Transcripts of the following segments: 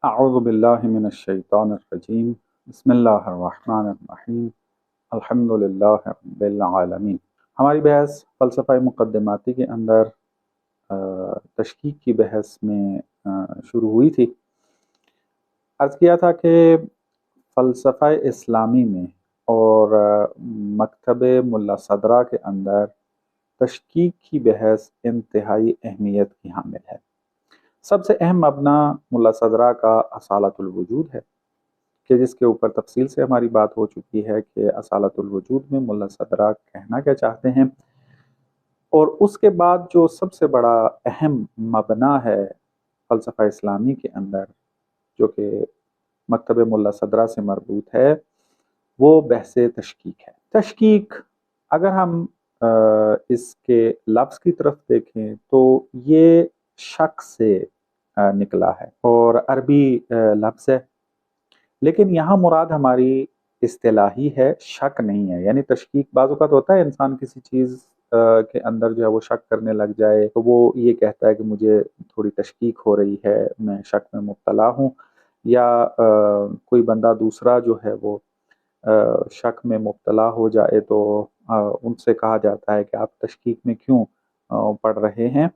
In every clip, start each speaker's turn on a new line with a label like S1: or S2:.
S1: اعوذ باللہ من الشیطان الرجیم بسم اللہ الرحمن الرحیم الحمد للہ رب العالمین۔ ہماری بحث فلسفہ مقدماتی کے اندر تشکیک کی بحث میں شروع ہوئی تھی۔ عرض کیا تھا کہ فلسفہ اسلامی میں اور مکتب ملا صدرہ کے اندر تشکیک کی بحث انتہائی اہمیت کی حامل ہے۔ سب سے اہم مبنا ملا صدرہ کا اصالۃ الوجود ہے کہ جس کے اوپر تفصیل سے ہماری بات ہو چکی ہے کہ اصالۃ الوجود میں ملا صدرہ کہنا کیا چاہتے ہیں، اور اس کے بعد جو سب سے بڑا اہم مبنا ہے فلسفہ اسلامی کے اندر جو کہ مکتب ملا صدرہ سے مربوط ہے، وہ بحث تشکیک ہے۔ تشکیک اگر ہم اس کے لفظ کی طرف دیکھیں تو یہ شک سے نکلا ہے اور عربی لفظ ہے، لیکن یہاں مراد ہماری اصطلاحی ہے، شک نہیں ہے۔ یعنی تشکیک بعض اوقات ہوتا ہے انسان کسی چیز کے اندر جو ہے وہ شک کرنے لگ جائے تو وہ یہ کہتا ہے کہ مجھے تھوڑی تشکیک ہو رہی ہے، میں شک میں مبتلا ہوں، یا کوئی بندہ دوسرا جو ہے وہ شک میں مبتلا ہو جائے تو ان سے کہا جاتا ہے کہ آپ تشکیک میں کیوں پڑھ رہے ہیں۔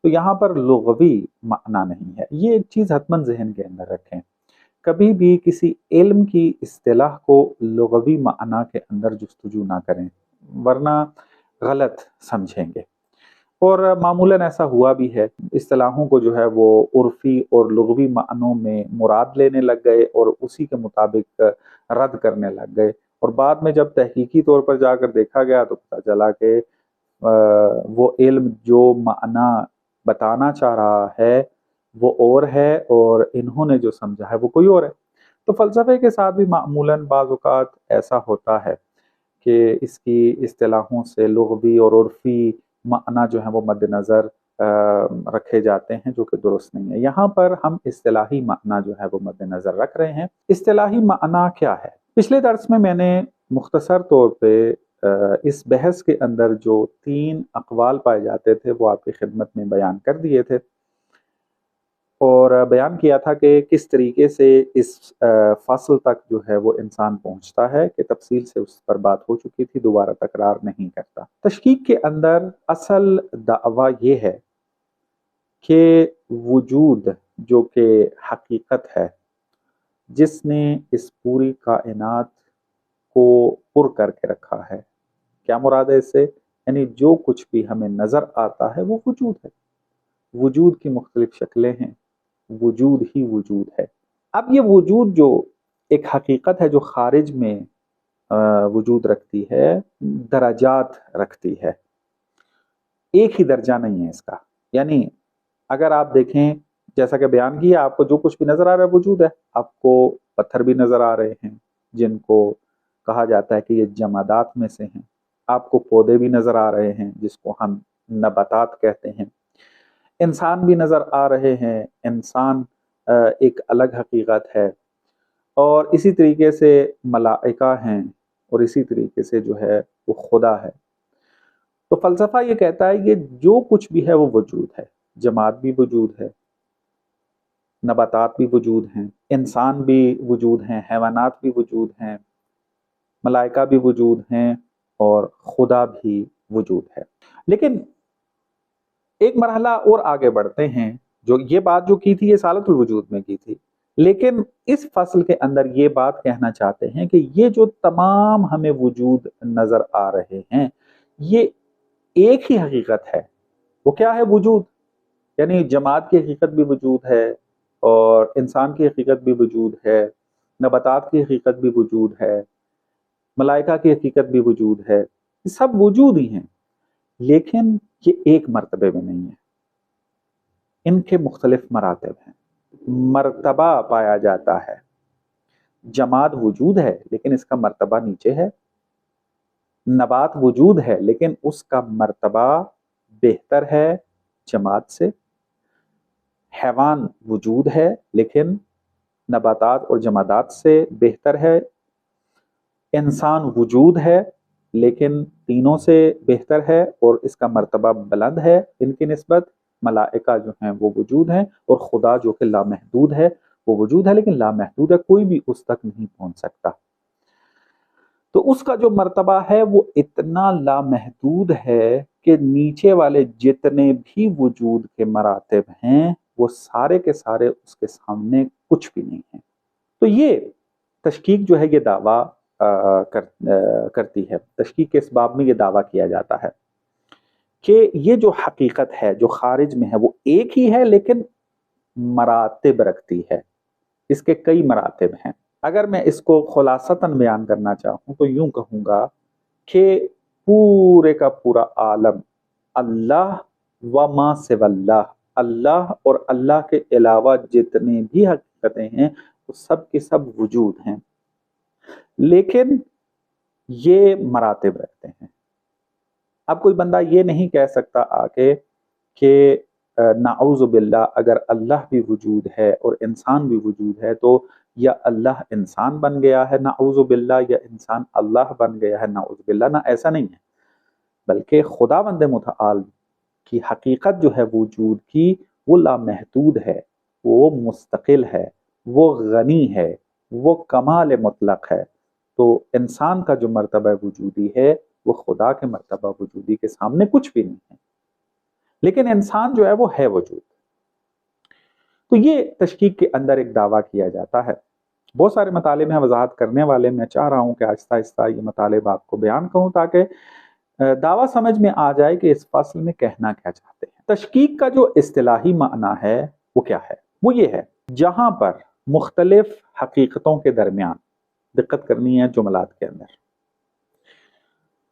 S1: تو یہاں پر لغوی معنی نہیں ہے، یہ ایک چیز حتماً ذہن کے اندر رکھیں، کبھی بھی کسی علم کی اصطلاح کو لغوی معنی کے اندر جستجو نہ کریں ورنہ غلط سمجھیں گے، اور معمولاً ایسا ہوا بھی ہے۔ اصطلاحوں کو جو ہے وہ عرفی اور لغوی معنوں میں مراد لینے لگ گئے اور اسی کے مطابق رد کرنے لگ گئے، اور بعد میں جب تحقیقی طور پر جا کر دیکھا گیا تو پتہ چلا کہ وہ علم جو معنی بتانا چاہ رہا ہے وہ اور ہے اور انہوں نے جو سمجھا ہے وہ کوئی اور ہے۔ تو فلسفے کے ساتھ بھی معمولاً بعض اوقات ایسا ہوتا ہے کہ اس کی اصطلاحوں سے لغوی اور عرفی معنی جو ہیں وہ مد نظر رکھے جاتے ہیں، جو کہ درست نہیں ہے۔ یہاں پر ہم اصطلاحی معنی جو ہے وہ مد نظر رکھ رہے ہیں۔ اصطلاحی معنی کیا ہے؟ پچھلے درس میں نے مختصر طور پہ اس بحث کے اندر جو 3 اقوال پائے جاتے تھے وہ آپ کی خدمت میں بیان کر دیے تھے، اور بیان کیا تھا کہ کس طریقے سے اس فصل تک جو ہے وہ انسان پہنچتا ہے، کہ تفصیل سے اس پر بات ہو چکی تھی، دوبارہ تکرار نہیں کرتا۔ تشکیک کے اندر اصل دعویٰ یہ ہے کہ وجود جو کہ حقیقت ہے، جس نے اس پوری کائنات کو پر کر کے رکھا ہے، کیا مراد ہے اس سے؟ یعنی جو کچھ بھی ہمیں نظر آتا ہے وہ وجود ہے۔ وجود کی مختلف شکلیں ہیں، وجود ہی وجود ہے۔ اب یہ وجود جو ایک حقیقت ہے جو خارج میں وجود رکھتی ہے، درجات رکھتی ہے، ایک ہی درجہ نہیں ہے اس کا۔ یعنی اگر آپ دیکھیں، جیسا کہ بیان کیا، آپ کو جو کچھ بھی نظر آ رہا ہے وجود ہے۔ آپ کو پتھر بھی نظر آ رہے ہیں جن کو کہا جاتا ہے کہ یہ جمادات میں سے ہیں، آپ کو پودے بھی نظر آ رہے ہیں جس کو ہم نباتات کہتے ہیں، انسان بھی نظر آ رہے ہیں، انسان ایک الگ حقیقت ہے، اور اسی طریقے سے ملائکہ ہیں، اور اسی طریقے سے جو ہے وہ خدا ہے۔ تو فلسفہ یہ کہتا ہے کہ جو کچھ بھی ہے وہ وجود ہے، جماد بھی وجود ہے، نباتات بھی وجود ہیں، انسان بھی وجود ہیں، حیوانات بھی وجود ہیں، ملائکہ بھی وجود ہیں، اور خدا بھی وجود ہے۔ لیکن ایک مرحلہ اور آگے بڑھتے ہیں، جو یہ بات جو کی تھی یہ اصالۃ الوجود میں کی تھی، لیکن اس فصل کے اندر یہ بات کہنا چاہتے ہیں کہ یہ جو تمام ہمیں وجود نظر آ رہے ہیں یہ ایک ہی حقیقت ہے۔ وہ کیا ہے؟ وجود۔ یعنی جماد کی حقیقت بھی وجود ہے، اور انسان کی حقیقت بھی وجود ہے، نباتات کی حقیقت بھی وجود ہے، ملائکہ کی حقیقت بھی وجود ہے، یہ سب وجود ہی ہیں، لیکن یہ ایک مرتبے میں نہیں ہے، ان کے مختلف مراتب ہیں، مرتبہ پایا جاتا ہے۔ جماد وجود ہے لیکن اس کا مرتبہ نیچے ہے، نبات وجود ہے لیکن اس کا مرتبہ بہتر ہے جماد سے، حیوان وجود ہے لیکن نباتات اور جمادات سے بہتر ہے، انسان وجود ہے لیکن تینوں سے بہتر ہے اور اس کا مرتبہ بلند ہے ان کی نسبت، ملائکہ جو ہیں وہ وجود ہیں، اور خدا جو کہ لامحدود ہے وہ وجود ہے لیکن لامحدود ہے، کوئی بھی اس تک نہیں پہنچ سکتا. تو اس کا جو مرتبہ ہے وہ اتنا لامحدود ہے کہ نیچے والے جتنے بھی وجود کے مراتب ہیں وہ سارے کے سارے اس کے سامنے کچھ بھی نہیں ہیں. تو یہ تشکیک جو ہے یہ دعویٰ کرتی ہے. تشکیک کے اس باب میں یہ دعویٰ کیا جاتا ہے کہ یہ جو حقیقت ہے جو خارج میں ہے وہ ایک ہی ہے لیکن مراتب رکھتی ہے، اس کے کئی مراتب ہیں. اگر میں اس کو خلاصتاً بیان کرنا چاہوں تو یوں کہوں گا کہ پورے کا پورا عالم اللہ و ما سوی اللہ، اللہ اور اللہ کے علاوہ جتنے بھی حقیقتیں ہیں وہ سب کے سب وجود ہیں، لیکن یہ مراتب رکھتے ہیں. اب کوئی بندہ یہ نہیں کہہ سکتا آگے کہ نعوذ باللہ اگر اللہ بھی وجود ہے اور انسان بھی وجود ہے تو یا اللہ انسان بن گیا ہے نعوذ باللہ یا انسان اللہ بن گیا ہے نعوذ باللہ. نہ، ایسا نہیں ہے، بلکہ خداوند متعال کی حقیقت جو ہے وجود کی وہ لامحدود ہے، وہ مستقل ہے، وہ غنی ہے، وہ کمال مطلق ہے. تو انسان کا جو مرتبہ وجودی ہے وہ خدا کے مرتبہ وجودی کے سامنے کچھ بھی نہیں ہے، لیکن انسان جو ہے وہ ہے وجود. تو یہ تشکیک کے اندر ایک دعویٰ کیا جاتا ہے. بہت سارے مطالب ہیں وضاحت کرنے والے، میں چاہ رہا ہوں کہ آہستہ آہستہ یہ مطالب آپ کو بیان کروں تاکہ دعویٰ سمجھ میں آ جائے کہ اس فصل میں کہنا کیا چاہتے ہیں. تشکیک کا جو اصطلاحی معنی ہے وہ کیا ہے؟ وہ یہ ہے جہاں پر مختلف حقیقتوں کے درمیان، دقت کرنی ہے جملات کے اندر،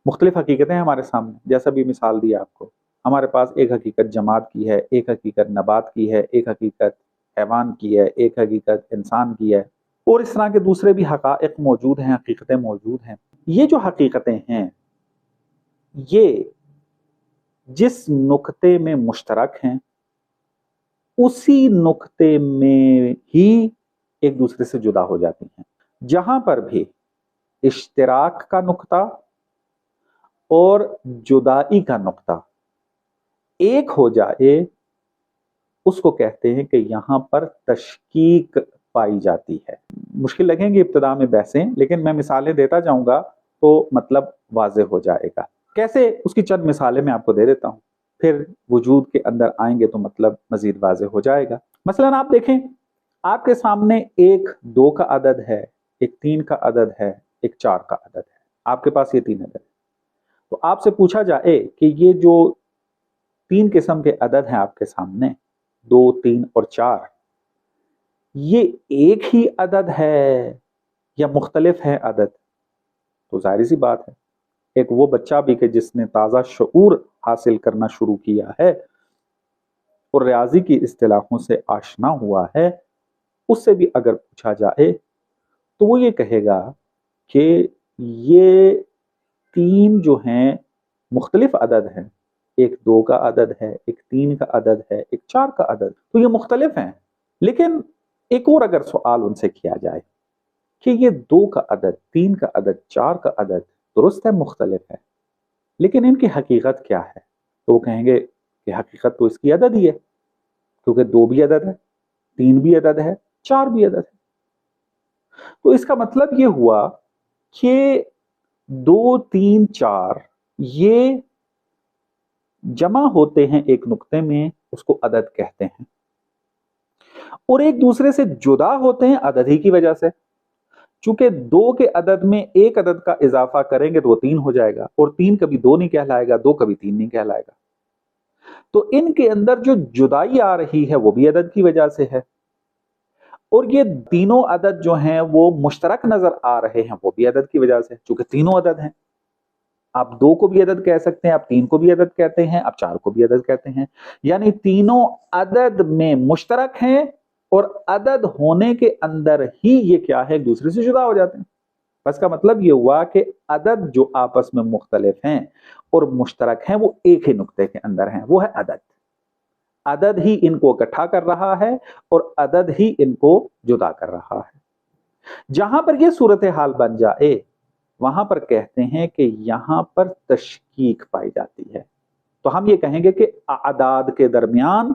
S1: مختلف حقیقتیں ہمارے سامنے، جیسا بھی مثال دی آپ کو، ہمارے پاس ایک حقیقت جماد کی ہے، ایک حقیقت نبات کی ہے، ایک حقیقت حیوان کی ہے، ایک حقیقت انسان کی ہے، اور اس طرح کے دوسرے بھی حقائق موجود ہیں، حقیقتیں موجود ہیں. یہ جو حقیقتیں ہیں یہ جس نقطے میں مشترک ہیں اسی نقطے میں ہی ایک دوسرے سے جدا ہو جاتی ہیں. جہاں پر بھی اشتراک کا نقطہ اور جدائی کا نقطہ ایک ہو جائے اس کو کہتے ہیں کہ یہاں پر تشکیک پائی جاتی ہے. مشکل لگیں گی ابتدا میں بحثیں، لیکن میں مثالیں دیتا جاؤں گا تو مطلب واضح ہو جائے گا. کیسے؟ اس کی چند مثالیں میں آپ کو دے دیتا ہوں، پھر وجود کے اندر آئیں گے تو مطلب مزید واضح ہو جائے گا. مثلا آپ دیکھیں، آپ کے سامنے ایک 2 کا عدد ہے، ایک 3 کا عدد ہے، ایک 4 کا عدد ہے. آپ کے پاس یہ 3 عدد ہے. تو آپ سے پوچھا جائے کہ یہ جو 3 قسم کے عدد ہیں آپ کے سامنے، 2، 3 اور 4، یہ ایک ہی عدد ہے یا مختلف ہے عدد؟ تو ظاہر سی بات ہے، ایک وہ بچہ بھی کہ جس نے تازہ شعور حاصل کرنا شروع کیا ہے اور ریاضی کی اصطلاحوں سے آشنا ہوا ہے، اس سے بھی اگر پوچھا جائے تو وہ یہ کہے گا کہ یہ 3 جو ہیں مختلف عدد ہیں، ایک 2 کا عدد ہے، ایک 3 کا عدد ہے، ایک 4 کا عدد، تو یہ مختلف ہیں. لیکن ایک اور اگر سوال ان سے کیا جائے کہ یہ 2 کا عدد، 3 کا عدد، 4 کا عدد درست ہے مختلف ہے، لیکن ان کی حقیقت کیا ہے؟ تو وہ کہیں گے کہ حقیقت تو اس کی عدد ہی ہے، کیونکہ 2 بھی عدد ہے، 3 بھی عدد ہے، 4 بھی عدد ہے. تو اس کا مطلب یہ ہوا کہ 2، 3، 4 یہ جمع ہوتے ہیں ایک نقطے میں، اس کو عدد کہتے ہیں، اور ایک دوسرے سے جدا ہوتے ہیں عدد ہی کی وجہ سے. چونکہ 2 کے عدد میں ایک عدد کا اضافہ کریں گے تو وہ 3 ہو جائے گا، اور 3 کبھی 2 نہیں کہلائے گا، 2 کبھی 3 نہیں کہلائے گا. تو ان کے اندر جو جدائی آ رہی ہے وہ بھی عدد کی وجہ سے ہے، اور یہ تینوں عدد جو ہیں وہ مشترک نظر آ رہے ہیں وہ بھی عدد کی وجہ سے، چونکہ تینوں عدد ہیں. آپ 2 کو بھی عدد کہہ سکتے ہیں، آپ 3 کو بھی عدد کہتے ہیں، آپ 4 کو بھی عدد کہتے ہیں، یعنی تینوں عدد میں مشترک ہیں اور عدد ہونے کے اندر ہی یہ کیا ہے، ایک دوسرے سے جدا ہو جاتے ہیں. بس کا مطلب یہ ہوا کہ عدد جو آپس میں مختلف ہیں اور مشترک ہیں وہ ایک ہی نقطے کے اندر ہیں، وہ ہے عدد. عدد ہی ان کو اکٹھا کر رہا ہے اور عدد ہی ان کو جدا کر رہا ہے. جہاں پر یہ صورتحال بن جائے وہاں پر کہتے ہیں کہ یہاں پر تشکیک پائی جاتی ہے. تو ہم یہ کہیں گے کہ اعداد کے درمیان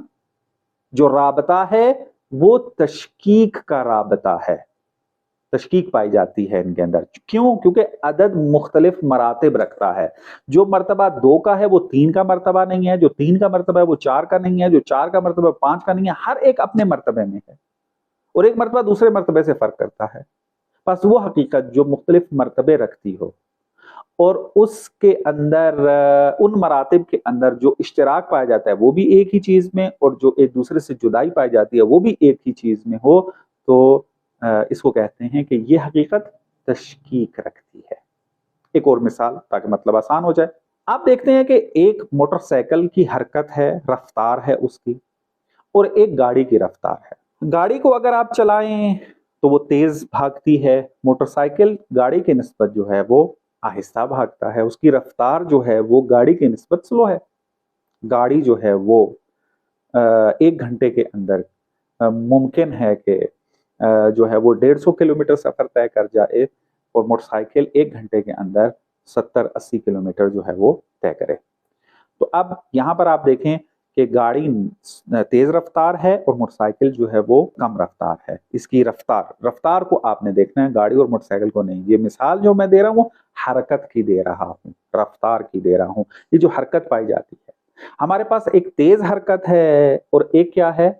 S1: جو رابطہ ہے وہ تشکیک کا رابطہ ہے، تشکیک پائی جاتی ہے ان کے اندر. کیوں؟ کیونکہ عدد مختلف مراتب رکھتا ہے. جو مرتبہ 2 کا ہے وہ 3 کا مرتبہ نہیں ہے، جو 3 کا مرتبہ ہے وہ 4 کا نہیں ہے، جو 4 کا مرتبہ 5 کا نہیں ہے. ہر ایک اپنے مرتبے میں ہے اور ایک مرتبہ دوسرے مرتبے سے فرق کرتا ہے. بس وہ حقیقت جو مختلف مرتبے رکھتی ہو اور اس کے اندر ان مراتب کے اندر جو اشتراک پایا جاتا ہے وہ بھی ایک ہی چیز میں، اور جو ایک دوسرے سے جدائی پائی جاتی ہے وہ بھی ایک ہی چیز میں ہو، تو اس کو کہتے ہیں کہ یہ حقیقت تشکیک رکھتی ہے. ایک اور مثال تاکہ مطلب آسان ہو جائے. آپ دیکھتے ہیں کہ ایک موٹر سائیکل کی حرکت ہے، رفتار ہے اس کی، اور ایک گاڑی کی رفتار ہے. گاڑی کو اگر آپ چلائیں تو وہ تیز بھاگتی ہے، موٹر سائیکل گاڑی کی نسبت جو ہے وہ آہستہ بھاگتا ہے، اس کی رفتار جو ہے وہ گاڑی کی نسبت سلو ہے. گاڑی جو ہے وہ 1 گھنٹے کے اندر ممکن ہے کہ جو ہے وہ 150 کلومیٹر سفر طے کر جائے، اور موٹر سائیکل 1 گھنٹے کے اندر 70-80 کلومیٹر جو ہے وہ طے کرے. تو اب یہاں پر آپ دیکھیں کہ گاڑی تیز رفتار ہے اور موٹر سائیکل جو ہے وہ کم رفتار ہے. اس کی رفتار کو آپ نے دیکھنا ہے، گاڑی اور موٹر سائیکل کو نہیں. یہ مثال جو میں دے رہا ہوں حرکت کی دے رہا ہوں، رفتار کی دے رہا ہوں. یہ جو حرکت پائی جاتی ہے، ہمارے پاس ایک تیز حرکت ہے اور ایک کیا ہے،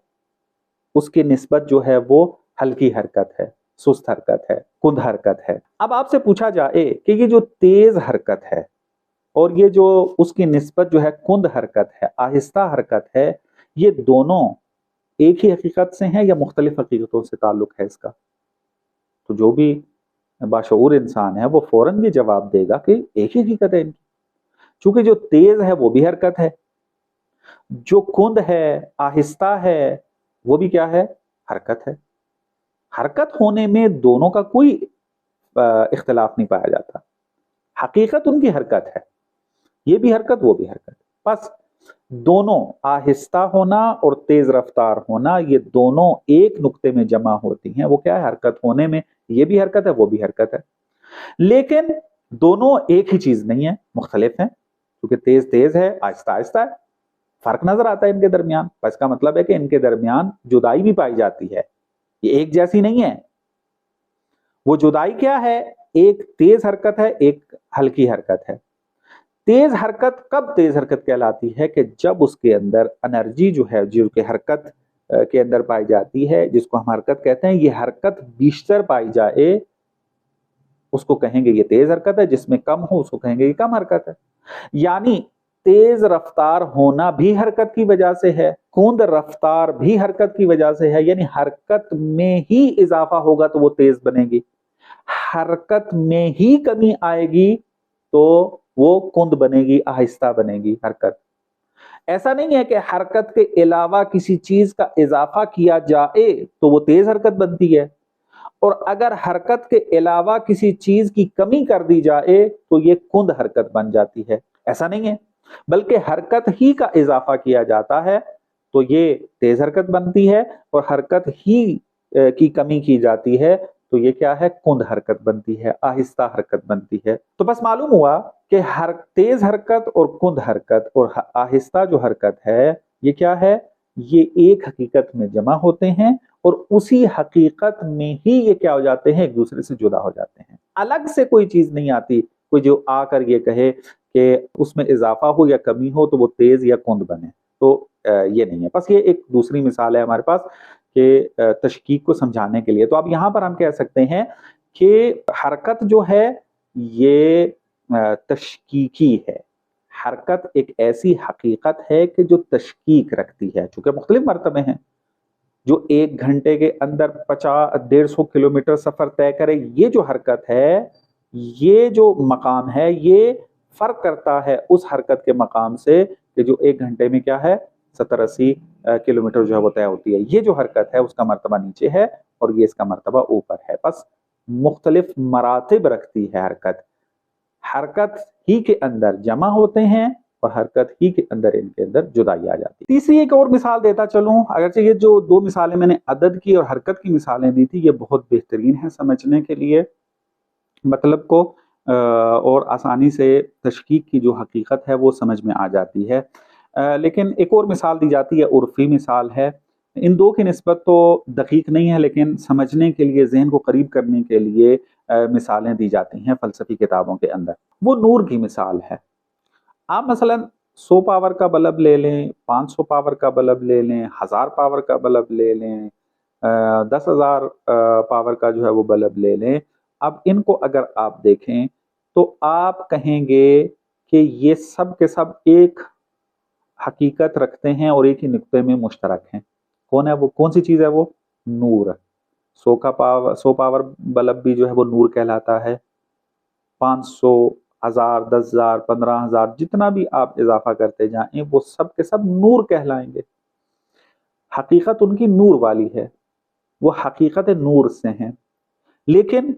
S1: اس کی نسبت جو ہے وہ ہلکی حرکت ہے، سست حرکت ہے، کند حرکت ہے. اب آپ سے پوچھا جائے کہ یہ جو تیز حرکت ہے اور یہ جو اس کی نسبت جو ہے کند حرکت ہے، آہستہ حرکت ہے، یہ دونوں ایک ہی حقیقت سے ہیں یا مختلف حقیقتوں سے تعلق ہے اس کا؟ تو جو بھی باشعور انسان ہے وہ فوراً یہ جواب دے گا کہ ایک ہی حقیقت ہے ان کی. چونکہ جو تیز ہے وہ بھی حرکت ہے، جو کند ہے، آہستہ ہے، وہ بھی کیا ہے؟ حرکت ہے. حرکت ہونے میں دونوں کا کوئی اختلاف نہیں پایا جاتا، حقیقت ان کی حرکت ہے. یہ بھی حرکت وہ بھی حرکت. بس دونوں آہستہ ہونا اور تیز رفتار ہونا، یہ دونوں ایک نقطے میں جمع ہوتی ہیں. وہ کیا ہے؟ حرکت ہونے میں. یہ بھی حرکت ہے وہ بھی حرکت ہے. لیکن دونوں ایک ہی چیز نہیں ہے، مختلف ہیں. کیونکہ تیز تیز ہے، آہستہ آہستہ ہے، فرق نظر آتا ہے ان کے درمیان. اس کا مطلب ہے کہ ان کے درمیان جدائی بھی پائی جاتی ہے، یہ ایک جیسی نہیں ہے. وہ جدائی کیا ہے؟ ایک تیز حرکت ہے، ایک ہلکی حرکت ہے. تیز حرکت کب تیز حرکت کہلاتی ہے؟ کہ جب اس کے اندر انرجی جو ہے، جو کہ حرکت کے اندر پائی جاتی ہے، جس کو ہم حرکت کہتے ہیں، یہ حرکت بیشتر پائی جائے اس کو کہیں گے یہ تیز حرکت ہے. جس میں کم ہو اس کو کہیں گے یہ کم حرکت ہے. یعنی تیز رفتار ہونا بھی حرکت کی وجہ سے ہے، کند رفتار بھی حرکت کی وجہ سے ہے. یعنی حرکت میں ہی اضافہ ہوگا تو وہ تیز بنے گی، حرکت میں ہی کمی آئے گی تو وہ کند بنے گی، آہستہ بنے گی حرکت. ایسا نہیں ہے کہ حرکت کے علاوہ کسی چیز کا اضافہ کیا جائے تو وہ تیز حرکت بنتی ہے، اور اگر حرکت کے علاوہ کسی چیز کی کمی کر دی جائے تو یہ کند حرکت بن جاتی ہے. ایسا نہیں ہے، بلکہ حرکت ہی کا اضافہ کیا جاتا ہے تو یہ تیز حرکت بنتی ہے، اور حرکت ہی کی کمی کی جاتی ہے تو یہ کیا ہے؟ کند حرکت بنتی ہے، آہستہ حرکت بنتی ہے. تو بس معلوم ہوا کہ تیز حرکت اور کند حرکت اور آہستہ جو حرکت ہے یہ کیا ہے؟ یہ ایک حقیقت میں جمع ہوتے ہیں، اور اسی حقیقت میں ہی یہ کیا ہو جاتے ہیں؟ ایک دوسرے سے جدا ہو جاتے ہیں. الگ سے کوئی چیز نہیں آتی، کوئی جو آ کر یہ کہے کہ اس میں اضافہ ہو یا کمی ہو تو وہ تیز یا کند بنے. تو یہ نہیں ہے. بس یہ ایک دوسری مثال ہے ہمارے پاس کہ تشکیک کو سمجھانے کے لیے. تو اب یہاں پر ہم کہہ سکتے ہیں کہ حرکت جو ہے یہ تشکیکی ہے. حرکت ایک ایسی حقیقت ہے کہ جو تشکیک رکھتی ہے. چونکہ مختلف مرتبے ہیں، جو 1 گھنٹے کے اندر 150 کلومیٹر سفر طے کرے، یہ جو حرکت ہے، یہ جو مقام ہے، یہ فرق کرتا ہے اس حرکت کے مقام سے کہ جو 1 گھنٹے میں کیا ہے؟ 70-80 کلومیٹر جو ہے وہ طے ہوتی ہے. یہ جو حرکت ہے اس کا مرتبہ نیچے ہے اور یہ اس کا مرتبہ اوپر ہے. بس مختلف مراتب رکھتی ہے حرکت. حرکت ہی کے اندر جمع ہوتے ہیں اور حرکت ہی کے اندر ان کے اندر جدائی آ جاتی ہے. تیسری ایک اور مثال دیتا چلوں، اگرچہ یہ جو 2 مثالیں میں نے عدد کی اور حرکت کی مثالیں دی تھی یہ بہت بہترین ہیں سمجھنے کے لیے مطلب کو، اور آسانی سے تشکیک کی جو حقیقت ہے وہ سمجھ میں آ جاتی ہے. لیکن ایک اور مثال دی جاتی ہے، عرفی مثال ہے. ان دو کی نسبت تو دقیق نہیں ہے، لیکن سمجھنے کے لیے، ذہن کو قریب کرنے کے لیے مثالیں دی جاتی ہیں فلسفی کتابوں کے اندر۔ وہ نور کی مثال ہے۔ آپ مثلا 100 پاور کا بلب لے لیں، 500 پاور کا بلب لے لیں، 1000 پاور کا بلب لے لیں، 10,000 پاور کا جو ہے وہ بلب لے لیں۔ اب ان کو اگر آپ دیکھیں تو آپ کہیں گے کہ یہ سب کے سب ایک حقیقت رکھتے ہیں اور ایک ہی نقطے میں مشترک ہیں۔ کون ہے وہ؟ کون سی چیز ہے وہ؟ نور۔ 100 پاور بلب بھی جو ہے وہ نور کہلاتا ہے۔ 500، 1000، 10,000، 15,000، جتنا بھی آپ اضافہ کرتے جائیں وہ سب کے سب نور کہلائیں گے۔ حقیقت ان کی نور والی ہے، وہ حقیقت نور سے ہیں، لیکن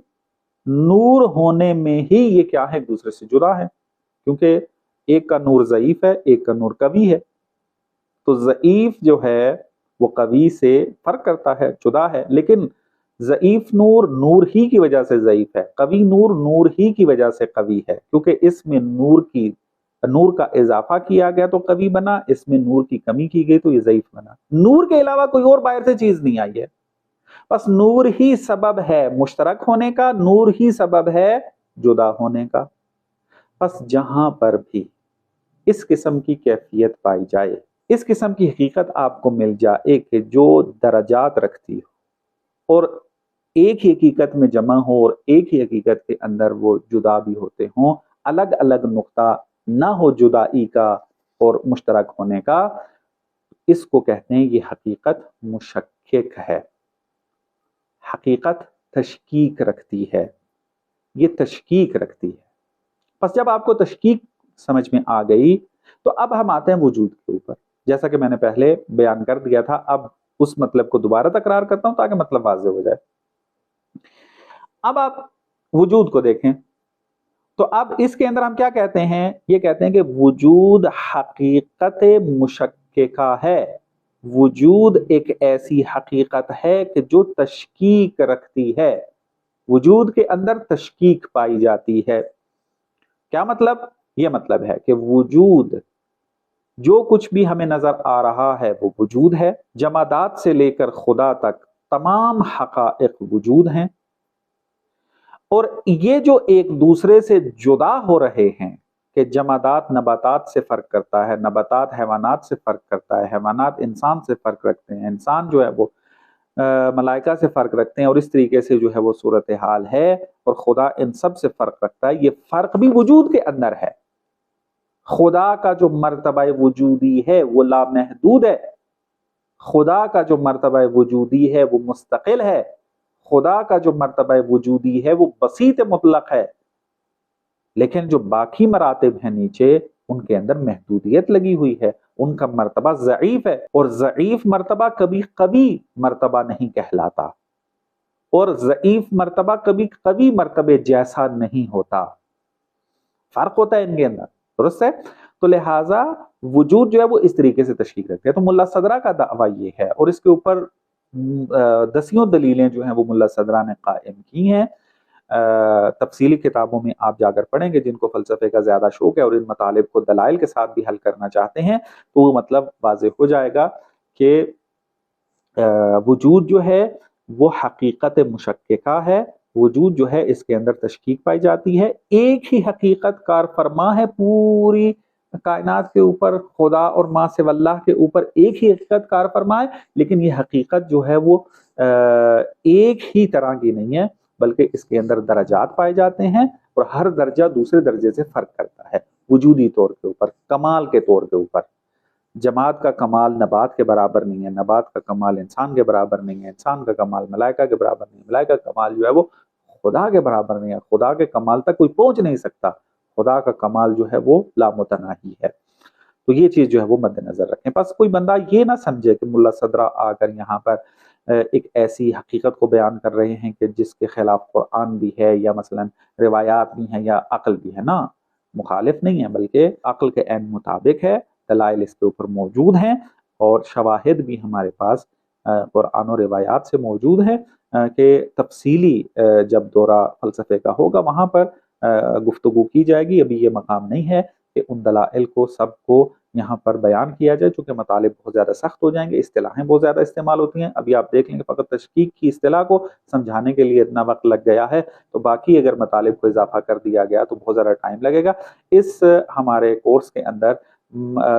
S1: نور ہونے میں ہی یہ کیا ہے؟ ایک دوسرے سے جدا ہے، کیونکہ ایک کا نور ضعیف ہے، ایک کا نور قوی ہے۔ تو ضعیف جو ہے وہ قوی سے فرق کرتا ہے، جدا ہے، لیکن ضعیف نور نور ہی کی وجہ سے ضعیف ہے، قوی نور نور ہی کی وجہ سے قوی ہے، کیونکہ اس میں نور کا اضافہ کیا گیا تو قوی بنا، اس میں نور کی کمی کی گئی تو یہ ضعیف بنا۔ نور کے علاوہ کوئی اور باہر سے چیز نہیں آئی ہے، بس نور ہی سبب ہے مشترک ہونے کا، نور ہی سبب ہے جدا ہونے کا۔ بس جہاں پر بھی اس قسم کی کیفیت پائی جائے، اس قسم کی حقیقت آپ کو مل جائے کہ جو درجات رکھتی ہو اور ایک ہی حقیقت میں جمع ہو اور ایک ہی حقیقت کے اندر وہ جدا بھی ہوتے ہوں، الگ الگ نقطہ نہ ہو جدائی کا اور مشترک ہونے کا، اس کو کہتے ہیں یہ حقیقت مشکک ہے۔ حقیقت تشکیک رکھتی ہے، یہ تشکیک رکھتی ہے۔ پس جب آپ کو تشکیک سمجھ میں آ گئی تو اب ہم آتے ہیں وجود کے اوپر۔ جیسا کہ میں نے پہلے بیان کر دیا تھا، اب اس مطلب کو دوبارہ تکرار کرتا ہوں تاکہ مطلب واضح ہو جائے۔ اب آپ وجود کو دیکھیں تو اب اس کے اندر ہم کیا کہتے ہیں؟ یہ کہتے ہیں کہ وجود حقیقت مشککہ ہے۔ وجود ایک ایسی حقیقت ہے کہ جو تشکیک رکھتی ہے، وجود کے اندر تشکیک پائی جاتی ہے۔ کیا مطلب؟ یہ مطلب ہے کہ وجود، جو کچھ بھی ہمیں نظر آ رہا ہے وہ وجود ہے۔ جمادات سے لے کر خدا تک تمام حقائق وجود ہیں، اور یہ جو ایک دوسرے سے جدا ہو رہے ہیں کہ جمادات نباتات سے فرق کرتا ہے، نباتات حیوانات سے فرق کرتا ہے، حیوانات انسان سے فرق رکھتے ہیں، انسان جو ہے وہ ملائکہ سے فرق رکھتے ہیں، اور اس طریقے سے جو ہے وہ صورتحال ہے، اور خدا ان سب سے فرق رکھتا ہے۔ یہ فرق بھی وجود کے اندر ہے۔ خدا کا جو مرتبہ وجودی ہے وہ لامحدود ہے، خدا کا جو مرتبہ وجودی ہے وہ مستقل ہے، خدا کا جو مرتبہ وجودی ہے وہ بسیط مطلق ہے، لیکن جو باقی مراتب ہیں نیچے ان کے اندر محدودیت لگی ہوئی ہے، ان کا مرتبہ ضعیف ہے، اور ضعیف مرتبہ کبھی قوی مرتبہ نہیں کہلاتا، اور ضعیف مرتبہ کبھی قوی مرتبے جیسا نہیں ہوتا، فرق ہوتا ہے ان کے اندر، درست ہے؟ تو لہٰذا وجود جو ہے وہ اس طریقے سے تشکیل رکھتے ہیں۔ تو ملا صدرہ کا دعویٰ یہ ہے، اور اس کے اوپر دسیوں دلیلیں جو ہیں وہ ملا صدرہ نے قائم کی ہیں۔ تفصیلی کتابوں میں آپ جا کر پڑھیں گے، جن کو فلسفے کا زیادہ شوق ہے اور ان مطالب کو دلائل کے ساتھ بھی حل کرنا چاہتے ہیں، تو وہ مطلب واضح ہو جائے گا کہ وجود جو ہے وہ حقیقت مشککہ ہے۔ وجود جو ہے اس کے اندر تشکیک پائی جاتی ہے، ایک ہی حقیقت کار فرما ہے پوری کائنات کے اوپر، خدا اور ما سوی اللہ کے اوپر ایک ہی حقیقت کار فرما ہے، لیکن یہ حقیقت جو ہے وہ ایک ہی طرح کی نہیں ہے، بلکہ اس کے اندر درجات پائے جاتے ہیں، اور ہر درجہ دوسرے درجے سے فرق کرتا ہے وجودی طور کے اوپر، کمال کے طور کے اوپر۔ جماعت کا کمال نبات کے برابر نہیں ہے، نبات کا کمال انسان کے برابر نہیں ہے، انسان کا کمال ملائکہ کے برابر نہیں ہے، ملائکہ کا کمال جو ہے وہ خدا کے برابر نہیں ہے، خدا کے کمال تک کوئی پہنچ نہیں سکتا، خدا کا کمال جو ہے وہ لامتناہی ہے۔ تو یہ چیز جو ہے وہ مد نظر رکھیں۔ پس کوئی بندہ یہ نہ سمجھے کہ ملا صدرہ آ کر یہاں پر ایک ایسی حقیقت کو بیان کر رہے ہیں کہ جس کے خلاف قرآن بھی ہے، یا مثلا روایات بھی ہیں، یا عقل بھی ہے، نا، مخالف نہیں ہے، بلکہ عقل کے عین مطابق ہے، دلائل اس کے اوپر موجود ہیں، اور شواہد بھی ہمارے پاس قرآن و روایات سے موجود ہیں، کہ تفصیلی جب دورہ فلسفے کا ہوگا وہاں پر گفتگو کی جائے گی۔ ابھی یہ مقام نہیں ہے کہ ان دلائل کو سب کو یہاں پر بیان کیا جائے، چونکہ مطالب بہت زیادہ سخت ہو جائیں گے، اصطلاحیں بہت زیادہ استعمال ہوتی ہیں. ابھی آپ دیکھ لیں گے فقط تشکیک کی اصطلاح کو سمجھانے کے لیے اتنا وقت لگ گیا ہے، تو باقی اگر مطالب کو اضافہ کر دیا گیا تو بہت زیادہ ٹائم لگے گا. اس ہمارے کورس کے اندر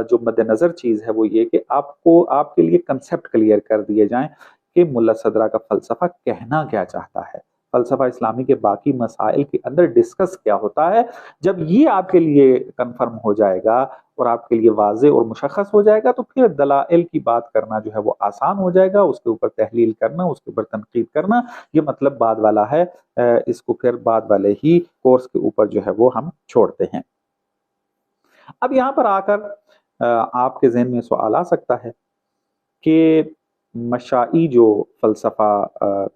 S1: جو مد نظر چیز ہے وہ یہ کہ آپ کے لیے کنسیپٹ کلیئر کر دیے جائیں کہ ملا صدرہ کا فلسفہ کہنا کیا چاہتا ہے، فلسفہ اسلامی کے باقی مسائل کے اندر ڈسکس کیا ہوتا ہے. جب یہ آپ کے لیے کنفرم ہو جائے گا اور آپ کے لیے واضح اور مشخص ہو جائے گا تو پھر دلائل کی بات کرنا جو ہے وہ آسان ہو جائے گا، اس کے اوپر تحلیل کرنا، اس کے اوپر تنقید کرنا یہ مطلب بعد والا ہے. اس کو پھر بعد والے ہی کورس کے اوپر جو ہے وہ ہم چھوڑتے ہیں. اب یہاں پر آ کر آپ کے ذہن میں سوال آ سکتا ہے کہ مشائی جو فلسفہ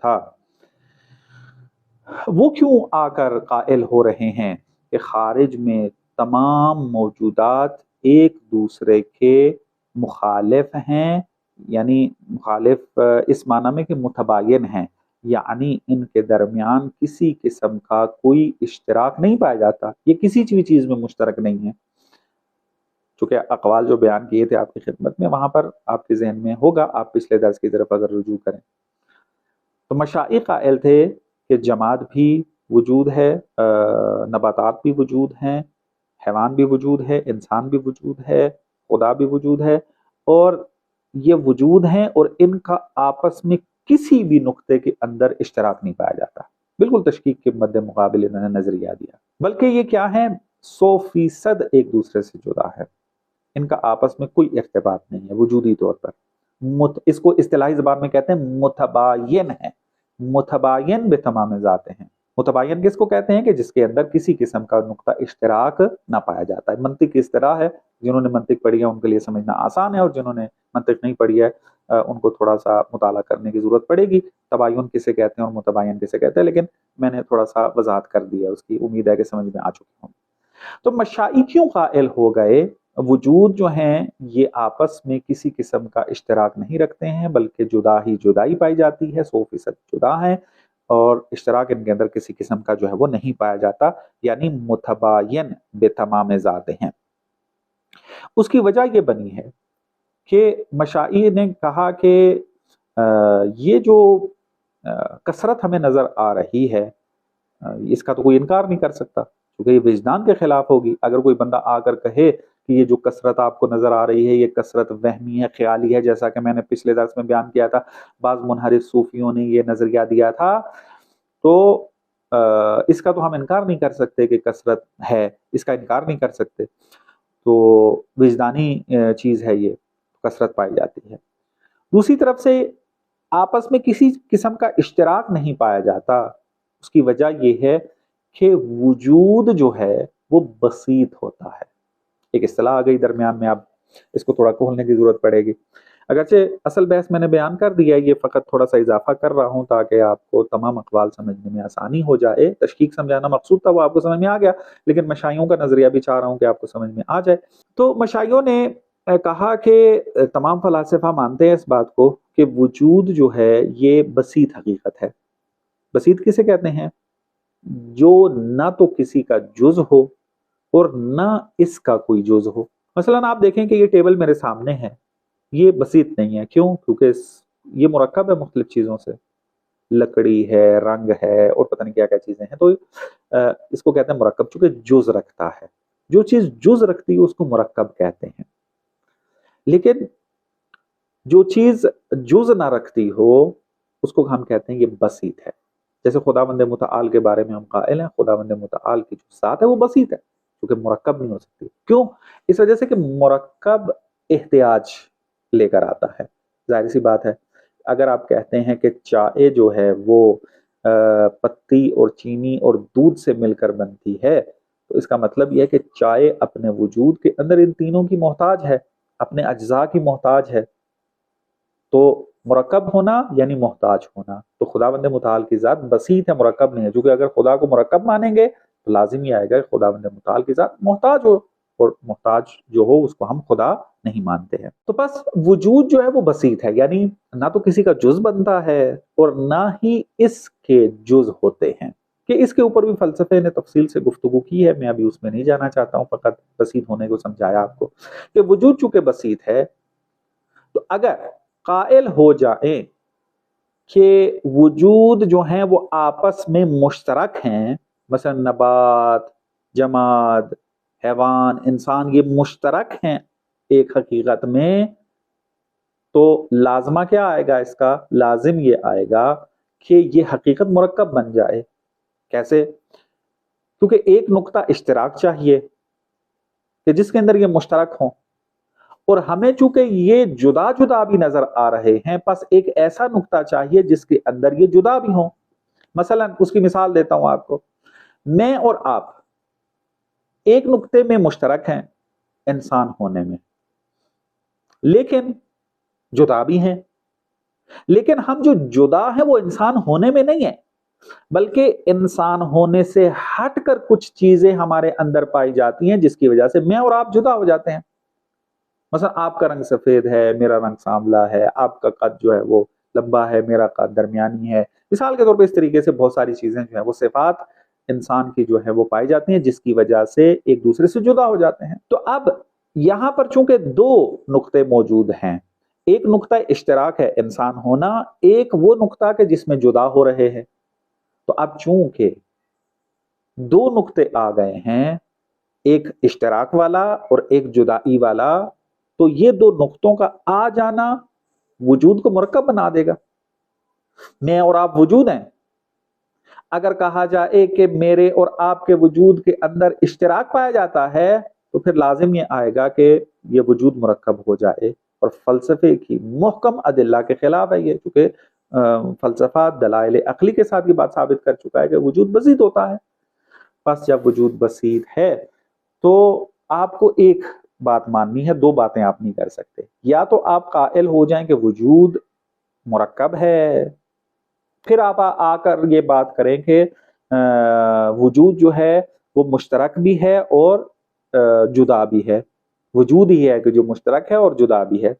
S1: تھا وہ کیوں آ کر قائل ہو رہے ہیں کہ خارج میں تمام موجودات ایک دوسرے کے مخالف ہیں، یعنی مخالف اس معنی میں کہ متباین ہیں، یعنی ان کے درمیان کسی قسم کا کوئی اشتراک نہیں پایا جاتا، یہ کسی بھی چیز میں مشترک نہیں ہے. چونکہ اقوال جو بیان کیے تھے آپ کی خدمت میں وہاں پر آپ کے ذہن میں ہوگا، آپ پچھلے درس کی طرف اگر رجوع کریں تو مشائی قائل تھے کہ جماد بھی وجود ہے، نباتات بھی وجود ہیں، حیوان بھی وجود ہے، انسان بھی وجود ہے، خدا بھی وجود ہے، اور یہ وجود ہیں اور ان کا آپس میں کسی بھی نقطے کے اندر اشتراک نہیں پایا جاتا. بالکل تشکیک کے مد مقابل انہوں نے نظریہ دیا، بلکہ یہ کیا ہے 100% ایک دوسرے سے جدا ہے، ان کا آپس میں کوئی ارتباط نہیں ہے وجودی طور پر. اس کو اصطلاحی زبان میں کہتے ہیں متباین ہے، متباین بے تمام ذات ہیں. متباین کس کو کہتے ہیں کہ جس کے اندر کسی قسم کا نقطہ اشتراک نہ پایا جاتا ہے. منطق کی اصطلاح ہے، جنہوں نے منطق پڑھی ہے ان کے لیے سمجھنا آسان ہے، اور جنہوں نے منطق نہیں پڑھی ہے ان کو تھوڑا سا مطالعہ کرنے کی ضرورت پڑے گی. تباین کسے کہتے ہیں اور متباین کسے کہتے ہیں، لیکن میں نے تھوڑا سا وضاحت کر دی ہے اس کی، امید ہے کہ سمجھ میں آ چکی ہوں. تو مشائی کیوں قائل ہو گئے وجود جو ہیں یہ آپس میں کسی قسم کا اشتراک نہیں رکھتے ہیں، بلکہ جدا ہی جدائی پائی جاتی ہے، 100% جدا ہیں، اور اشتراک ان کے اندر کسی قسم کا جو ہے وہ نہیں پایا جاتا، یعنی متباین بے تمام ذات ہیں. اس کی وجہ یہ بنی ہے کہ مشائی نے کہا کہ یہ جو کثرت ہمیں نظر آ رہی ہے اس کا تو کوئی انکار نہیں کر سکتا، کیونکہ یہ وجدان کے خلاف ہوگی. اگر کوئی بندہ آ کر کہے کہ یہ جو کثرت آپ کو نظر آ رہی ہے یہ کثرت وہمی ہے، خیالی ہے، جیسا کہ میں نے پچھلے درس میں بیان کیا تھا بعض منحرف صوفیوں نے یہ نظریہ دیا تھا، تو اس کا تو ہم انکار نہیں کر سکتے کہ کثرت ہے، اس کا انکار نہیں کر سکتے. تو وجدانی چیز ہے، یہ کثرت پائی جاتی ہے. دوسری طرف سے آپس میں کسی قسم کا اشتراک نہیں پایا جاتا، اس کی وجہ یہ ہے کہ وجود جو ہے وہ بسیط ہوتا ہے. ایک اصطلاح آ گئی درمیان میں، اب اس کو تھوڑا کھولنے کی ضرورت پڑے گی. اگرچہ اصل بحث میں نے بیان کر دیا، یہ فقط تھوڑا سا اضافہ کر رہا ہوں تاکہ آپ کو تمام اقوال سمجھنے میں آسانی ہو جائے. تشکیک سمجھانا مقصود تھا، وہ آپ کو سمجھ میں آ گیا، لیکن مشائیوں کا نظریہ بھی چاہ رہا ہوں کہ آپ کو سمجھ میں آ جائے. تو مشائیوں نے کہا کہ تمام فلاسفہ مانتے ہیں اس بات کو کہ وجود جو ہے یہ بسیط حقیقت ہے. بسیط کسے کہتے ہیں؟ جو نہ تو کسی کا جز ہو اور نہ اس کا کوئی جز ہو. مثلا آپ دیکھیں کہ یہ ٹیبل میرے سامنے ہے، یہ بسیط نہیں ہے. کیوں؟ کیونکہ یہ مرکب ہے مختلف چیزوں سے، لکڑی ہے، رنگ ہے، اور پتہ نہیں کیا کیا چیزیں ہیں. تو اس کو کہتے ہیں مرکب، چونکہ جز رکھتا ہے. جو چیز جز رکھتی ہے اس کو مرکب کہتے ہیں. لیکن جو چیز جز نہ رکھتی ہو اس کو ہم کہتے ہیں یہ بسیط ہے. جیسے خداوند متعال کے بارے میں ہم قائل ہیں خداوند متعال کی جو ذات ہے وہ بسیط ہے، کیونکہ مرکب نہیں ہو سکتی. کیوں؟ اس وجہ سے کہ مرکب احتیاج لے کر آتا ہے. ظاہر سی بات ہے، اگر آپ کہتے ہیں کہ چائے جو ہے وہ پتی اور چینی اور دودھ سے مل کر بنتی ہے، تو اس کا مطلب یہ ہے کہ چائے اپنے وجود کے اندر ان تینوں کی محتاج ہے، اپنے اجزاء کی محتاج ہے. تو مرکب ہونا یعنی محتاج ہونا. تو خداوند متعال کی ذات بسیط ہے، مرکب نہیں ہے. کیونکہ اگر خدا کو مرکب مانیں گے تو لازم ہی آئے گا کہ خداوند متعال کی ذات محتاج ہو، اور محتاج جو ہو اس کو ہم خدا نہیں مانتے ہیں. تو بس وجود جو ہے وہ بسیط ہے، یعنی نہ تو کسی کا جز بنتا ہے اور نہ ہی اس کے جز ہوتے ہیں. کہ اس کے اوپر بھی فلسفے نے تفصیل سے گفتگو کی ہے، میں ابھی اس میں نہیں جانا چاہتا ہوں، فقط بسیط ہونے کو سمجھایا آپ کو کہ وجود چونکہ بسیط ہے، تو اگر قائل ہو جائیں کہ وجود جو ہیں وہ آپس میں مشترک ہیں، مثلا نبات، جماد، حیوان، انسان، یہ مشترک ہیں ایک حقیقت میں، تو لازمہ کیا آئے گا؟ اس کا لازم یہ آئے گا کہ یہ حقیقت مرکب بن جائے۔ کیسے؟ کیونکہ ایک نقطہ اشتراک چاہیے کہ جس کے اندر یہ مشترک ہوں، اور ہمیں چونکہ یہ جدا جدا بھی نظر آ رہے ہیں، پس ایک ایسا نقطہ چاہیے جس کے اندر یہ جدا بھی ہوں۔ مثلا اس کی مثال دیتا ہوں آپ کو، میں اور آپ ایک نقطے میں مشترک ہیں انسان ہونے میں، لیکن جدا بھی ہیں، لیکن ہم جو جدا ہیں وہ انسان ہونے میں نہیں ہیں، بلکہ انسان ہونے سے ہٹ کر کچھ چیزیں ہمارے اندر پائی جاتی ہیں جس کی وجہ سے میں اور آپ جدا ہو جاتے ہیں۔ مثلا آپ کا رنگ سفید ہے، میرا رنگ سانولا ہے، آپ کا قد جو ہے وہ لمبا ہے، میرا قد درمیانی ہے، مثال کے طور پہ اس طریقے سے بہت ساری چیزیں جو ہیں وہ صفات انسان کی جو ہے وہ پائی جاتی ہیں جس کی وجہ سے ایک دوسرے سے جدا ہو جاتے ہیں۔ تو اب یہاں پر چونکہ دو نقطے موجود ہیں، ایک نقطہ اشتراک ہے انسان ہونا، ایک وہ نقطہ کہ جس میں جدا ہو رہے ہیں، تو اب چونکہ دو نقطے آ گئے ہیں، ایک اشتراک والا اور ایک جدائی والا، تو یہ دو نقطوں کا آ جانا وجود کو مرکب بنا دے گا۔ میں اور آپ وجود ہیں، اگر کہا جائے کہ میرے اور آپ کے وجود کے اندر اشتراک پایا جاتا ہے، تو پھر لازم یہ آئے گا کہ یہ وجود مرکب ہو جائے، اور فلسفے کی محکم ادلہ کے خلاف ہے یہ، چونکہ فلسفہ دلائل عقلی کے ساتھ یہ بات ثابت کر چکا ہے کہ وجود بسیط ہوتا ہے۔ بس جب وجود بسیط ہے تو آپ کو ایک بات ماننی ہے، دو باتیں آپ نہیں کر سکتے۔ یا تو آپ قائل ہو جائیں کہ وجود مرکب ہے، پھر آپ آ کر یہ بات کریں کہ وجود جو ہے وہ مشترک بھی ہے اور جدا بھی ہے، وجود ہی ہے کہ جو مشترک ہے اور جدا بھی ہے۔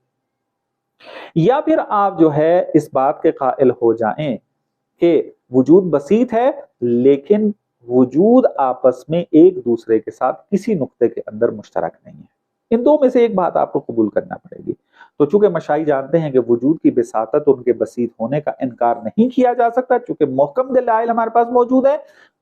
S1: یا پھر آپ جو ہے اس بات کے قائل ہو جائیں کہ وجود بسیط ہے، لیکن وجود آپس میں ایک دوسرے کے ساتھ کسی نقطے کے اندر مشترک نہیں ہے۔ ان دو میں سے ایک بات آپ کو قبول کرنا پڑے گی۔ تو چونکہ مشائی جانتے ہیں کہ وجود کی بساطت ان کے بسیط ہونے کا انکار نہیں کیا جا سکتا، چونکہ محکم دلائل ہمارے پاس موجود ہے،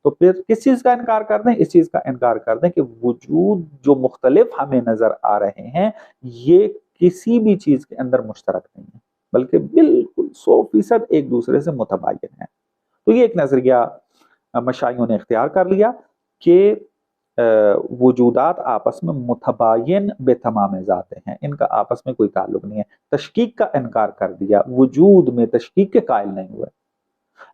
S1: تو پھر کس چیز کا انکار کر دیں؟ اس چیز کا انکار کر دیں کہ وجود جو مختلف ہمیں نظر آ رہے ہیں، یہ کسی بھی چیز کے اندر مشترک نہیں ہے، بلکہ بالکل 100% ایک دوسرے سے متباین ہے۔ تو یہ ایک نظریہ مشائیوں نے اختیار کر لیا کہ وجودات آپس میں متباین بے تمام ذات ہیں، ان کا آپس میں کوئی تعلق نہیں ہے۔ تشکیک کا انکار کر دیا، وجود میں تشکیک کے قائل نہیں ہوئے۔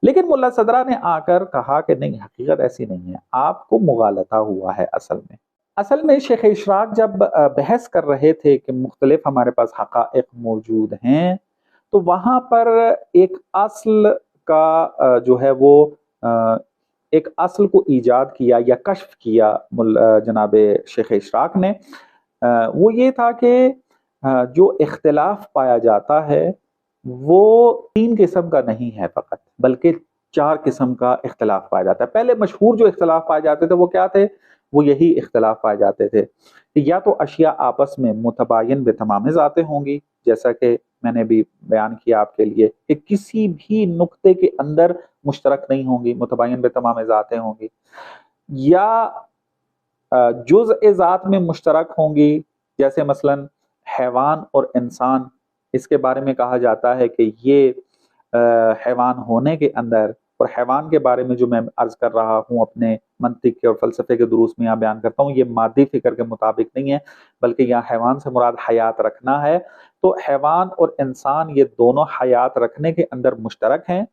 S1: لیکن ملا صدرہ نے آ کر کہا کہ نہیں، حقیقت ایسی نہیں ہے، آپ کو مغالطہ ہوا ہے۔ اصل میں شیخ اشراق جب بحث کر رہے تھے کہ مختلف ہمارے پاس حقائق موجود ہیں، تو وہاں پر ایک اصل کا جو ہے وہ ایک اصل کو ایجاد کیا یا کشف کیا جناب شیخ اشراق نے، وہ یہ تھا کہ جو اختلاف پایا جاتا ہے وہ 3 قسم کا نہیں ہے فقط، بلکہ 4 قسم کا اختلاف پایا جاتا ہے۔ پہلے مشہور جو اختلاف پائے جاتے تھے وہ کیا تھے؟ وہ یہی اختلاف پائے جاتے تھے کہ یا تو اشیاء آپس میں متباین بے تمام ذاتیں ہوں گی، جیسا کہ میں نے بھی بیان کیا آپ کے لیے کہ کسی بھی نقطے کے اندر مشترک نہیں ہوں گی، متباین بے تمام ذاتیں ہوں گی، یا جزء ذات میں مشترک ہوں گی، جیسے مثلا حیوان اور انسان، اس کے بارے میں کہا جاتا ہے کہ یہ حیوان ہونے کے اندر، اور حیوان کے بارے میں جو میں عرض کر رہا ہوں اپنے منطق کے اور فلسفے کے دروس میں یہاں بیان کرتا ہوں، یہ مادی فکر کے مطابق نہیں ہے، بلکہ یہاں حیوان سے مراد حیات رکھنا ہے۔ تو حیوان اور انسان یہ دونوں حیات رکھنے کے اندر مشترک ہیں،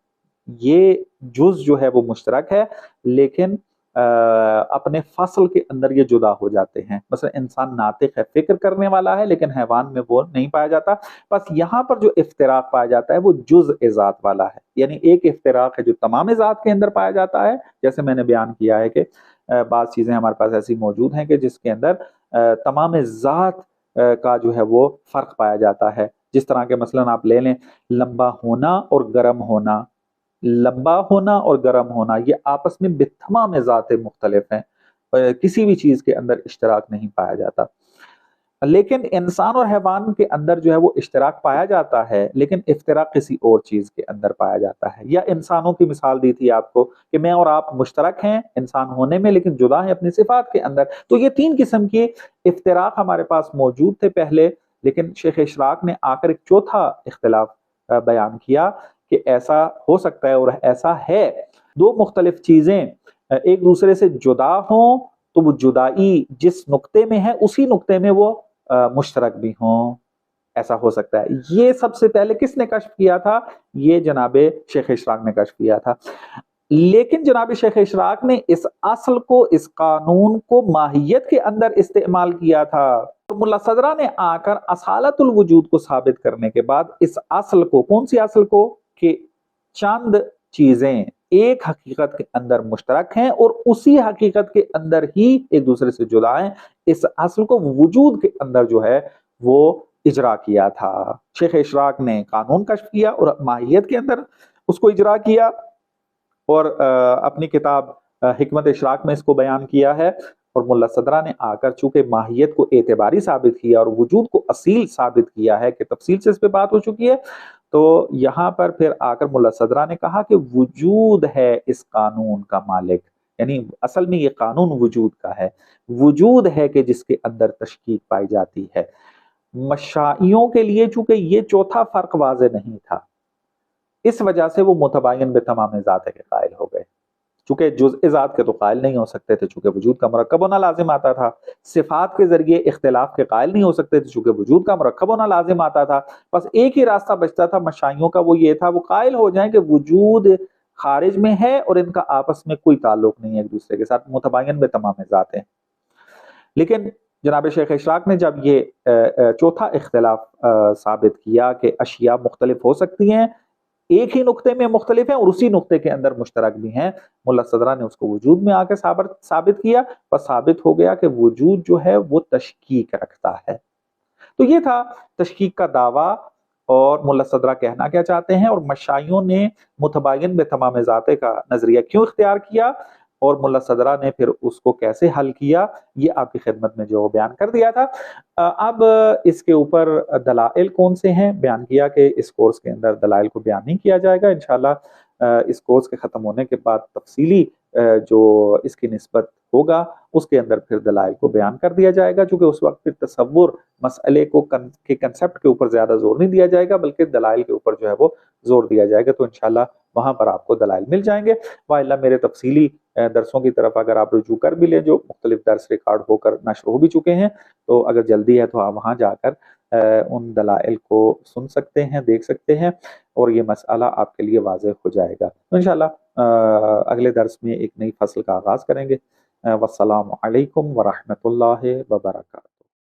S1: یہ جز جو ہے وہ مشترک ہے، لیکن اپنے فصل کے اندر یہ جدا ہو جاتے ہیں۔ مثلا انسان ناطق ہے، فکر کرنے والا ہے، لیکن حیوان میں وہ نہیں پایا جاتا۔ بس یہاں پر جو افتراق پایا جاتا ہے وہ جزء ذات والا ہے، یعنی ایک افتراق ہے جو تمام ذات کے اندر پایا جاتا ہے، جیسے میں نے بیان کیا ہے کہ بعض چیزیں ہمارے پاس ایسی موجود ہیں کہ جس کے اندر تمام ذات کا جو ہے وہ فرق پایا جاتا ہے۔ جس طرح کے مثلا آپ لے لیں لمبا ہونا اور گرم ہونا، لمبا ہونا اور گرم ہونا یہ آپس میں بتمام ذات مختلف ہیں، کسی بھی چیز کے اندر اشتراک نہیں پایا جاتا۔ لیکن انسان اور حیوان کے اندر جو ہے وہ اشتراک پایا جاتا ہے، لیکن افتراق کسی اور چیز کے اندر پایا جاتا ہے۔ یا انسانوں کی مثال دی تھی آپ کو کہ میں اور آپ مشترک ہیں انسان ہونے میں، لیکن جدا ہیں اپنی صفات کے اندر۔ تو یہ تین قسم کے افتراق ہمارے پاس موجود تھے پہلے، لیکن شیخ اشراق نے آ کر ایک چوتھا اختلاف بیان کیا کہ ایسا ہو سکتا ہے اور ایسا ہے، دو مختلف چیزیں ایک دوسرے سے جدا ہوں تو وہ جدائی جس نقطے میں ہے اسی نقطے میں وہ مشترک بھی ہوں، ایسا ہو سکتا ہے۔ یہ سب سے پہلے کس نے کشف کیا تھا؟ یہ جناب شیخ اشراق نے کشف کیا تھا۔ لیکن جناب شیخ اشراق نے اس اصل کو، اس قانون کو ماہیت کے اندر استعمال کیا تھا۔ ملا صدرہ نے آ کر اصالت الوجود کو ثابت کرنے کے بعد اس اصل کو، کون سی اصل کو؟ کہ چند چیزیں ایک حقیقت کے اندر مشترک ہیں اور اسی حقیقت کے اندر ہی ایک دوسرے سے جدا ہیں، اس اصل کو وجود کے اندر جو ہے وہ اجرا کیا تھا۔ شیخ اشراق نے قانون کشف کیا اور ماہیت کے اندر اس کو اجرا کیا، اور اپنی کتاب حکمت اشراق میں اس کو بیان کیا ہے۔ اور ملا صدرہ نے آ کر چونکہ ماہیت کو اعتباری ثابت کیا اور وجود کو اصیل ثابت کیا ہے، کہ تفصیل سے اس پہ بات ہو چکی ہے، تو یہاں پر پھر آ کر ملا صدرہ نے کہا کہ وجود ہے اس قانون کا مالک، یعنی اصل میں یہ قانون وجود کا ہے، وجود ہے کہ جس کے اندر تشکیک پائی جاتی ہے۔ مشائیوں کے لیے چونکہ یہ چوتھا فرق واضح نہیں تھا، اس وجہ سے وہ متباین بتمام ذات کے قائل ہو گئے، چونکہ جزء ذات کے تو قائل نہیں ہو سکتے تھے چونکہ وجود کا مرکب ہونا لازم آتا تھا، صفات کے ذریعے اختلاف کے قائل نہیں ہو سکتے تھے چونکہ وجود کا مرکب ہونا لازم آتا تھا۔ بس ایک ہی راستہ بچتا تھا مشائیوں کا، وہ یہ تھا وہ قائل ہو جائیں کہ وجود خارج میں ہے اور ان کا آپس میں کوئی تعلق نہیں ہے ایک دوسرے کے ساتھ، متباین بتمام ذات ہیں۔ لیکن جناب شیخ اشراق نے جب یہ چوتھا اختلاف ثابت کیا کہ اشیاء مختلف ہو سکتی ہیں، ایک ہی نقطے میں مختلف ہیں اور اسی نقطے کے اندر مشترک بھی ہیں، ملا صدرہ نے اس کو وجود میں آ کے ثابت کیا، بس ثابت ہو گیا کہ وجود جو ہے وہ تشکیک رکھتا ہے۔ تو یہ تھا تشکیک کا دعویٰ، اور ملا صدرہ کہنا کیا چاہتے ہیں، اور مشائیوں نے متباین بتمام ذاتے کا نظریہ کیوں اختیار کیا، اور ملا صدرہ نے پھر اس کو کیسے حل کیا، یہ آپ کی خدمت میں جو بیان کر دیا تھا۔ اب اس کے اوپر دلائل کون سے ہیں بیان کیا کہ اس کورس کے اندر دلائل کو بیان نہیں کیا جائے گا، انشاءاللہ اس کورس کے ختم ہونے کے بعد تفصیلی جو اس کی نسبت ہوگا اس کے اندر پھر دلائل کو بیان کر دیا جائے گا، چونکہ اس وقت پھر تصور مسئلے کو کے کنسپٹ کے اوپر زیادہ زور نہیں دیا جائے گا بلکہ دلائل کے اوپر جو ہے وہ زور دیا جائے گا، تو انشاءاللہ وہاں پر آپ کو دلائل مل جائیں گے۔ وَإِلَّا میرے تفصیلی درسوں کی طرف اگر آپ رجوع کر بھی لیں جو مختلف درس ریکارڈ ہو کر نشر ہو بھی چکے ہیں، تو اگر جلدی ہے تو آپ وہاں جا کر ان دلائل کو سن سکتے ہیں، دیکھ سکتے ہیں، اور یہ مسئلہ آپ کے لیے واضح ہو جائے گا۔ تو انشاءاللہ اگلے درس میں ایک نئی فصل کا آغاز کریں گے۔ والسلام علیکم ورحمۃ اللہ وبرکاتہ۔